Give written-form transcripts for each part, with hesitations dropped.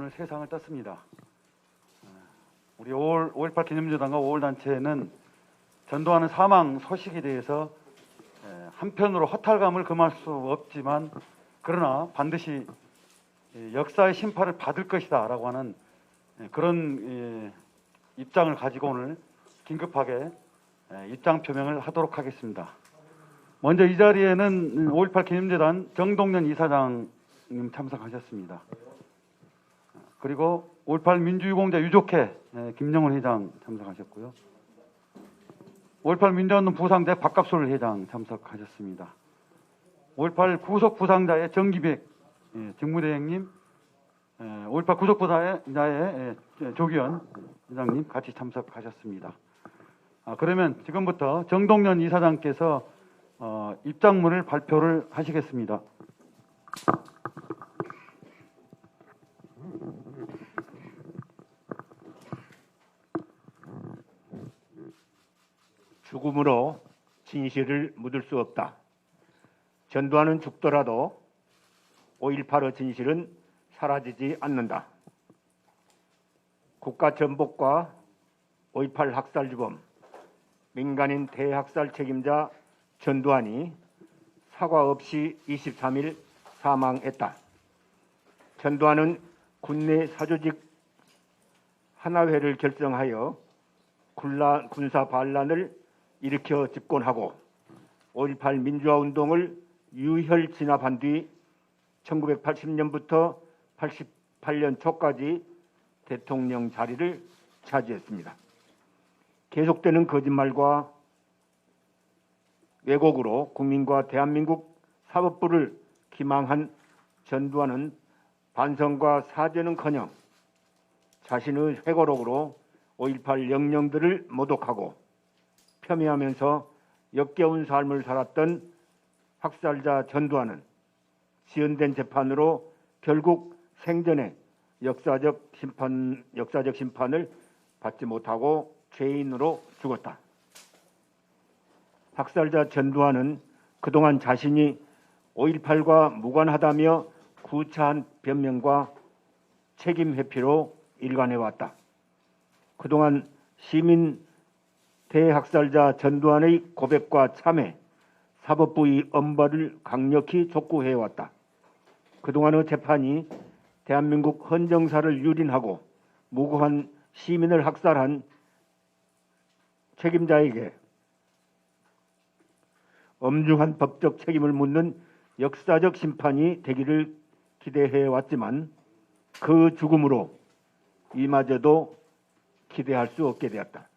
오늘 세상을 떴습니다. 우리 5.18 기념재단과 5월 단체는 전두환의 사망 소식에 대해서 한편으로 허탈감을 금할 수 없지만 그러나 반드시 역사의 심판을 받을 것이다라고 하는 그런 입장을 가지고 오늘 긴급하게 입장 표명을 하도록 하겠습니다. 먼저 이 자리에는 5.18 기념재단 정동연 이사장님 참석하셨습니다. 그리고 5.18 민주유공자 유족회 김영훈 회장 참석하셨고요. 5.18 민주화운동 부상자 박갑솔 회장 참석하셨습니다. 5.18 구속 부상자의 정기백 직무대행님, 5.18 구속 부상자의 조기현 회장님 같이 참석하셨습니다. 그러면 지금부터 정동연 이사장께서 입장문을 발표를 하시겠습니다. 죽음으로 진실을 묻을 수 없다. 전두환은 죽더라도 5.18의 진실은 사라지지 않는다. 국가 전복과 5.18 학살주범, 민간인 대학살 책임자 전두환이 사과 없이 23일 사망했다. 전두환은 군내 사조직 하나회를 결성하여 군사 반란을 일으켜 집권하고 5.18 민주화운동을 유혈 진압한 뒤 1980년부터 88년 초까지 대통령 자리를 차지했습니다. 계속되는 거짓말과 왜곡으로 국민과 대한민국 사법부를 기망한 전두환은 반성과 사죄는커녕 자신의 회고록으로 5.18 영령들을 모독하고 폄훼하면서 역겨운 삶을 살았던 학살자 전두환은 지연된 재판으로 결국 생전에 역사적 심판을 받지 못하고 죄인으로 죽었다. 학살자 전두환은 그동안 자신이 5.18과 무관하다며 구차한 변명과 책임 회피로 일관해왔다. 그동안 시민 대학살자 전두환의 고백과 참회, 사법부의 엄벌을 강력히 촉구해왔다. 그동안의 재판이 대한민국 헌정사를 유린하고 무고한 시민을 학살한 책임자에게 엄중한 법적 책임을 묻는 역사적 심판이 되기를 기대해왔지만 그 죽음으로 이마저도 기대할 수 없게 되었다.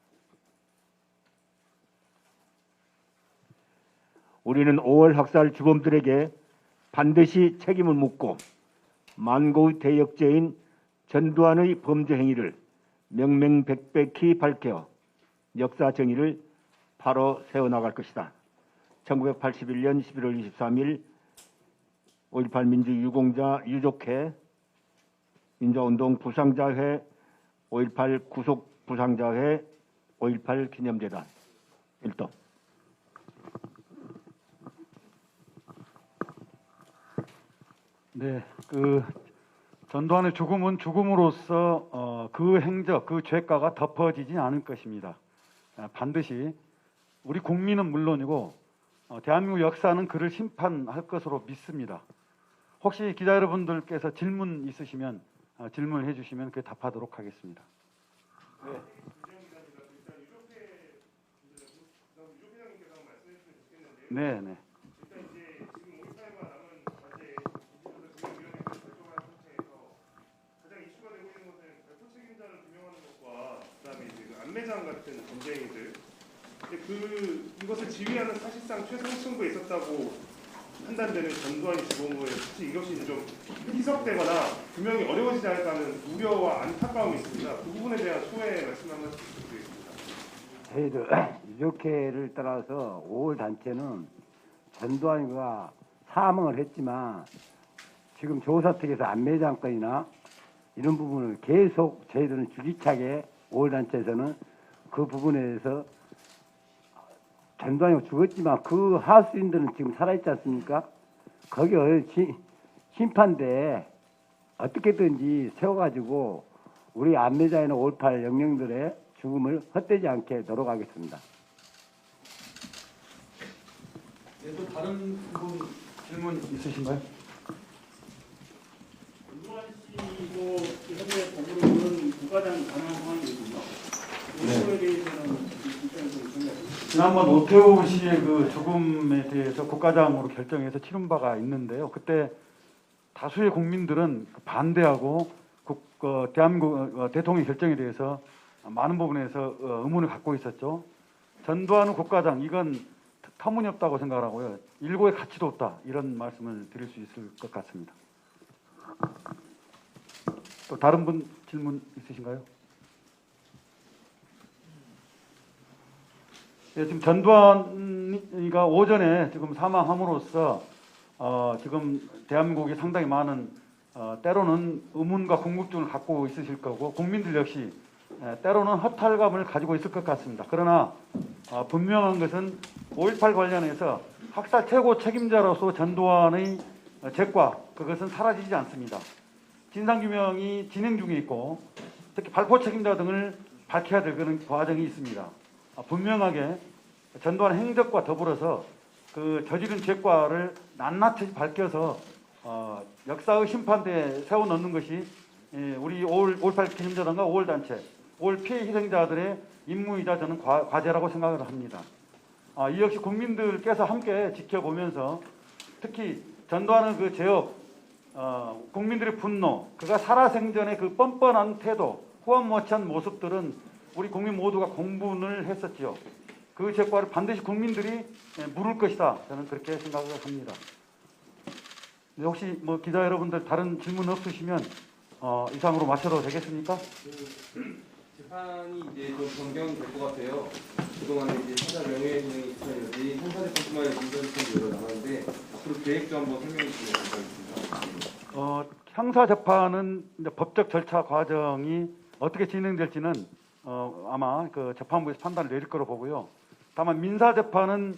우리는 5월 학살 주범들에게 반드시 책임을 묻고 만고의 대역죄인 전두환의 범죄 행위를 명명백백히 밝혀 역사 정의를 바로 세워나갈 것이다. 1981년 11월 23일 5.18 민주유공자 유족회, 민주화운동 부상자회, 5.18 구속 부상자회, 5.18 기념재단 일동. 네, 전두환의 죽음은 죽음으로써 그 행적, 그 죄가가 덮어지지 않을 것입니다. 반드시 우리 국민은 물론이고 대한민국 역사는 그를 심판할 것으로 믿습니다. 혹시 기자 여러분들께서 질문 있으시면 질문을 해주시면 그에 답하도록 하겠습니다. 네. 네, 네. 안매장 같은 범죄행위들, 이것을 지휘하는 사실상 최상층부에 있었다고 판단되는 전두환이 죽은 거에 사실 이것이 좀 희석되거나 규명이 어려워지지 않을까 하는 우려와 안타까움이 있습니다. 그 부분에 대한 소회 말씀 한번 부탁드리겠습니다. 저희들 유족회를 따라서 5월 단체는 전두환이가 사망을 했지만 지금 조사 측에서 안매장 건이나 이런 부분을 계속 저희들은 줄기차게 5월 단체에서는 그 부분에 대해서 전두환이가 죽었지만 그 하수인들은 지금 살아있지 않습니까? 거기 심판대에 어떻게든지 세워가지고 우리 안매자에 있는 5.18 영령들의 죽음을 헛되지 않게 노력하겠습니다. 네, 또 다른 분 질문 있으신가요? 전두환 씨도 현재 법으로는 부과장 가능한 상황이거든요. 이거에 대해서는 입장에서 생각하십니까? 지난번 오태우 씨의 그 죽음에 대해서 국가장으로 결정해서 치른 바가 있는데요. 그때 다수의 국민들은 반대하고 대한민국 대통령 결정에 대해서 많은 부분에서 의문을 갖고 있었죠. 전두환 국가장 이건 터무니없다고 생각을 하고요. 일고의 가치도 없다 이런 말씀을 드릴 수 있을 것 같습니다. 또 다른 분 질문 있으신가요? 예, 지금 전두환이가 오전에 지금 사망함으로써 지금 대한민국이 상당히 많은 때로는 의문과 궁금증을 갖고 있으실 거고 국민들 역시 때로는 허탈감을 가지고 있을 것 같습니다. 그러나 분명한 것은 5.18 관련해서 학살 최고 책임자로서 전두환의 죄과 그것은 사라지지 않습니다. 진상규명이 진행 중에 있고 특히 발포 책임자 등을 밝혀야 될 그런 과정이 있습니다. 분명하게 전두환 행적과 더불어서 그 저지른 죄과를 낱낱이 밝혀서 역사의 심판대에 세워놓는 것이 우리 5.18 기념자단과 5.18단체, 5.18 피해 희생자들의 임무이자 저는 과제라고 생각을 합니다. 이 역시 국민들께서 함께 지켜보면서 특히 전두환의 그 죄업, 국민들의 분노, 그가 살아생전의 그 뻔뻔한 태도, 후원 못한 모습들은 우리 국민 모두가 공분을 했었지요. 그 죄과를 반드시 국민들이 물을 것이다. 저는 그렇게 생각을 합니다. 혹시 뭐 기자 여러분들 다른 질문 없으시면 이상으로 마쳐도 되겠습니까? 재판이 이제 좀 변경이 될 것 같아요. 그동안에 이제 사자 명예훼손이 있었는지 형사재판뿐만 아니라 민사재판도 여러 나왔는데 앞으로 계획 좀 한번 설명해 주시면 감사하겠습니다. 형사재판은 이제 법적 절차 과정이 어떻게 진행될지는 아마 그 재판부에서 판단을 내릴 거로 보고요. 다만 민사재판은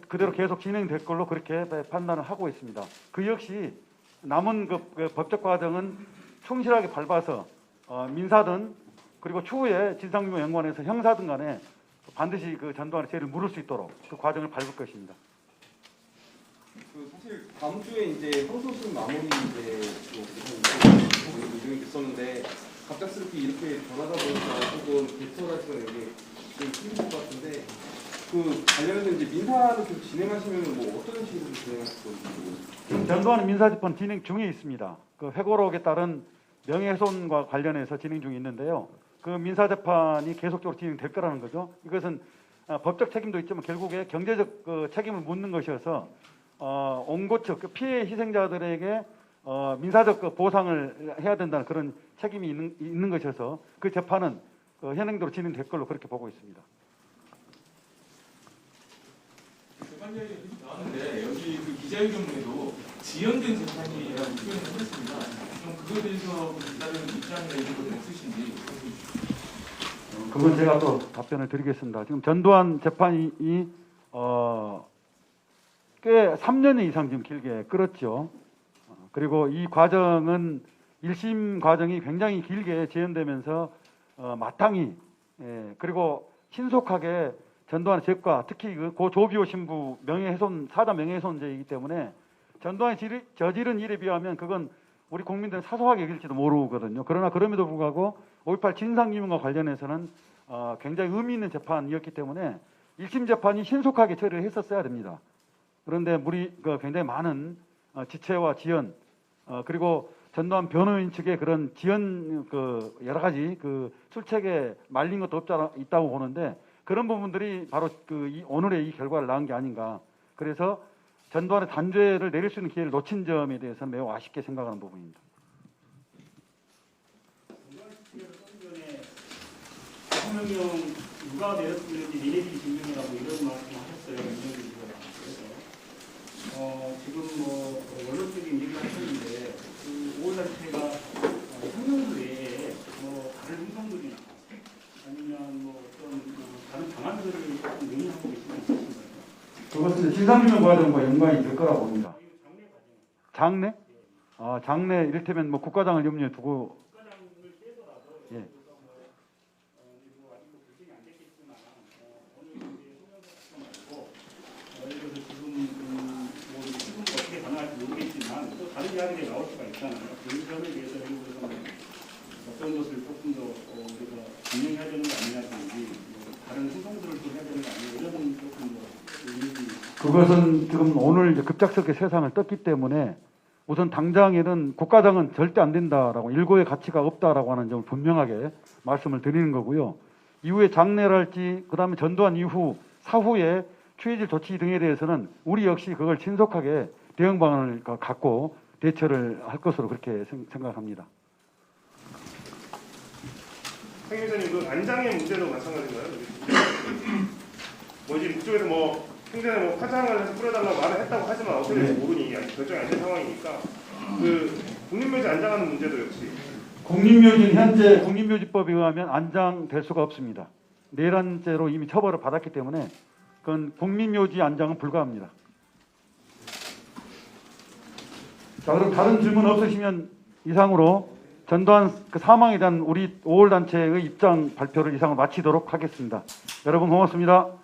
그대로 계속 진행될 걸로 그렇게 판단을 하고 있습니다. 그 역시 남은 그 법적 과정은 충실하게 밟아서 민사든 그리고 추후에 진상규명연구원에서 형사든 간에 반드시 그 전두환의 죄를 물을 수 있도록 그 과정을 밟을 것입니다. 그 사실 다음 주에 이제 항소심 마무리 이제 일정이 됐었는데 갑작스럽게 이렇게 변하다 보니까 조금 대처할 시간이 좀 힘들 것 같은데 그 관련해서 이제 민사를 계속 진행하시면 뭐 어떤 식으로 진행하실 건지. 전두환은 민사재판 진행 중에 있습니다. 그 회고록에 따른 명예훼손과 관련해서 진행 중에 있는데요. 그 민사재판이 계속적으로 진행될 거라는 거죠. 이것은 법적 책임도 있지만 결국에 경제적 그 책임을 묻는 것이어서 원고 측, 그 피해 희생자들에게 민사적 그 보상을 해야 된다는 그런 책임이 있는 것이어서 그 재판은 현행대로 진행될 걸로 그렇게 보고 있습니다. 재판장이 나왔는데 여기 그 기자회견문에도 지연된 재판이라고 표현을 했습니다. 좀 그거에 대해서 다른 입장이나 이런 것은 없으신지. 그건 제가 또 답변을 드리겠습니다. 지금 전두환 재판이 꽤 3년 이상 지금 길게 끌었죠. 그리고 이 과정은 1심 과정이 굉장히 길게 지연되면서 마땅히 그리고 신속하게 전두환의 죄과 특히 고 조비오 신부 명예훼손 사자 명예훼손죄이기 때문에 전두환이 저지른 일에 비하면 그건 우리 국민들은 사소하게 여길지도 모르거든요. 그러나 그럼에도 불구하고 5.18 진상규명과 관련해서는 굉장히 의미 있는 재판이었기 때문에 1심 재판이 신속하게 처리를 했었어야 됩니다. 그런데 굉장히 많은 지체와 지연 그리고 전두환 변호인 측의 그런 지연 여러 가지 술책에 말린 것도 있다고 보는데 그런 부분들이 바로 오늘의 이 결과를 낳은 게 아닌가. 그래서 전두환의 단죄를 내릴 수 있는 기회를 놓친 점에 대해서는 매우 아쉽게 생각하는 부분입니다. 전두환 씨께서 좀 전에 대통령 누가 내렸는지 니네들이 증명이라고 이런 말씀하셨어요. 그래서 지금 뭐 원론적인 얘기를 하셨는데 그 5단체가 성명서 외에 뭐 다른 행동들이나 아니면 뭐 어떤 다른 방안들을 좀 논의하고 계시는 있으신가요? 그것은 진상규명 과정과 연관이 될 거라고 봅니다. 장래? 장래 이를테면 뭐 국가장을 염두에 두고 국가장을 빼더라도 예. 뭐 아직 뭐 결정이 안 됐겠지만 어느 정도의 소명서 말고 예를 들어서 지금 뭐 지금 어떻게 가능할지 모르겠지만 또 다른 이야기가 나올 수가 있잖아요. 그 점에 대해서 예를 들어서 어떤 것을 조금 더 우리가 진행해야 되는 거 아니냐든지 뭐 다른 행동들을 좀 해야 되는 거 아니냐 이런 조금 뭐 의미가 그것은 지금 오늘 이제 급작스럽게 세상을 떴기 때문에 우선 당장에는 국가장은 절대 안 된다라고 일고의 가치가 없다라고 하는 점을 분명하게 말씀을 드리는 거고요. 이후에 장례랄지 그다음에 전두환 이후 사후에 취해질 조치 등에 대해서는 우리 역시 그걸 신속하게 대응 방안을 갖고 대처를 할 것으로 그렇게 생각합니다. 상 기자님, 그 안장의 문제도 마찬가지인가요? 뭐 이제 그쪽에서 뭐 생전에 뭐 화장을 해서 뿌려달라고 말을 했다고 하지만 어떻게 될지 모르니 아직 결정이 안 된 상황이니까 그 국립묘지 안장하는 문제도 역시 국립묘지는 현재 국립묘지법에 의하면 안장될 수가 없습니다. 내란죄로 이미 처벌을 받았기 때문에 그건 국립묘지 안장은 불가합니다. 자, 그럼 다른 질문 없으시면 이상으로 전두환 그 사망에 대한 우리 5월 단체의 입장 발표를 이상으로 마치도록 하겠습니다. 여러분 고맙습니다.